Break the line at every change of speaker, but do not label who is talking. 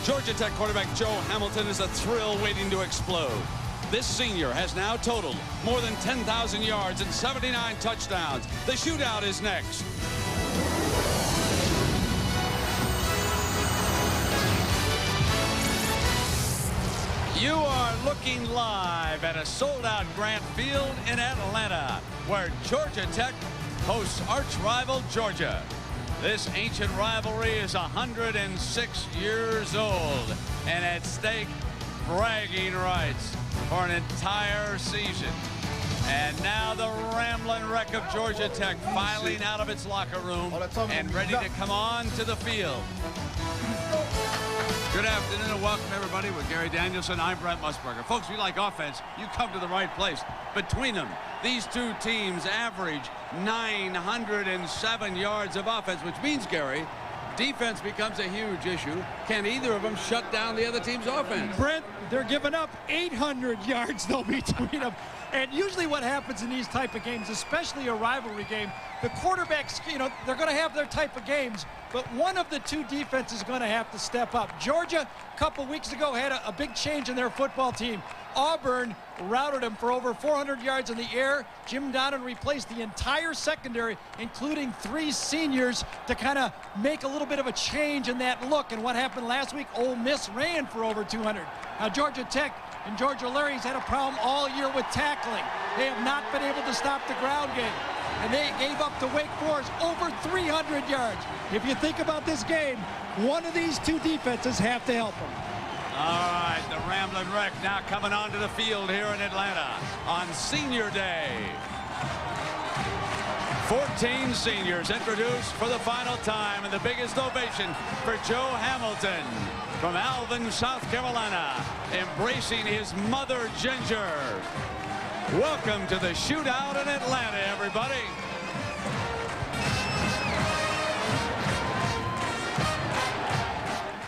Georgia Tech quarterback Joe Hamilton is a thrill waiting to explode. This senior has now totaled more than 10,000 yards and 79 touchdowns. The shootout is next. You are looking live at a sold-out Grant Field in Atlanta, where Georgia Tech hosts arch-rival Georgia. This ancient rivalry is 106 years old, and at stake, bragging rights for an entire season. And now the rambling wreck of Georgia Tech filing out of its locker room and ready to come on to the field. Good afternoon and welcome everybody with Gary Danielson. I'm Brent Musburger. Folks, if you like offense, you come to the right place. Between them, these two teams average 907 yards of offense, which means, Gary, defense becomes a huge issue. Can either of them shut down the other team's offense?
Brent, they're giving up 800 yards, though, between them. And usually what happens in these type of games, especially a rivalry game, the quarterbacks, they're going to have their type of games, but one of the two defenses is going to have to step up. Georgia, a couple weeks ago, had a big change in their football team. Auburn routed them for over 400 yards in the air. Jim Donnan replaced the entire secondary, including 3 seniors, to kind of make a little bit of a change in that look. And what happened last week, Ole Miss ran for over 200. Now, Georgia Tech and George O'Leary's had a problem all year with tackling. They have not been able to stop the ground game. And they gave up to Wake Forest over 300 yards. If you think about this game, one of these two defenses have to help them.
All right, the rambling wreck now coming onto the field here in Atlanta on Senior Day. 14 seniors introduced for the final time, and the biggest ovation for Joe Hamilton from Alvin, South Carolina, embracing his mother, Ginger. Welcome to the shootout in Atlanta, everybody.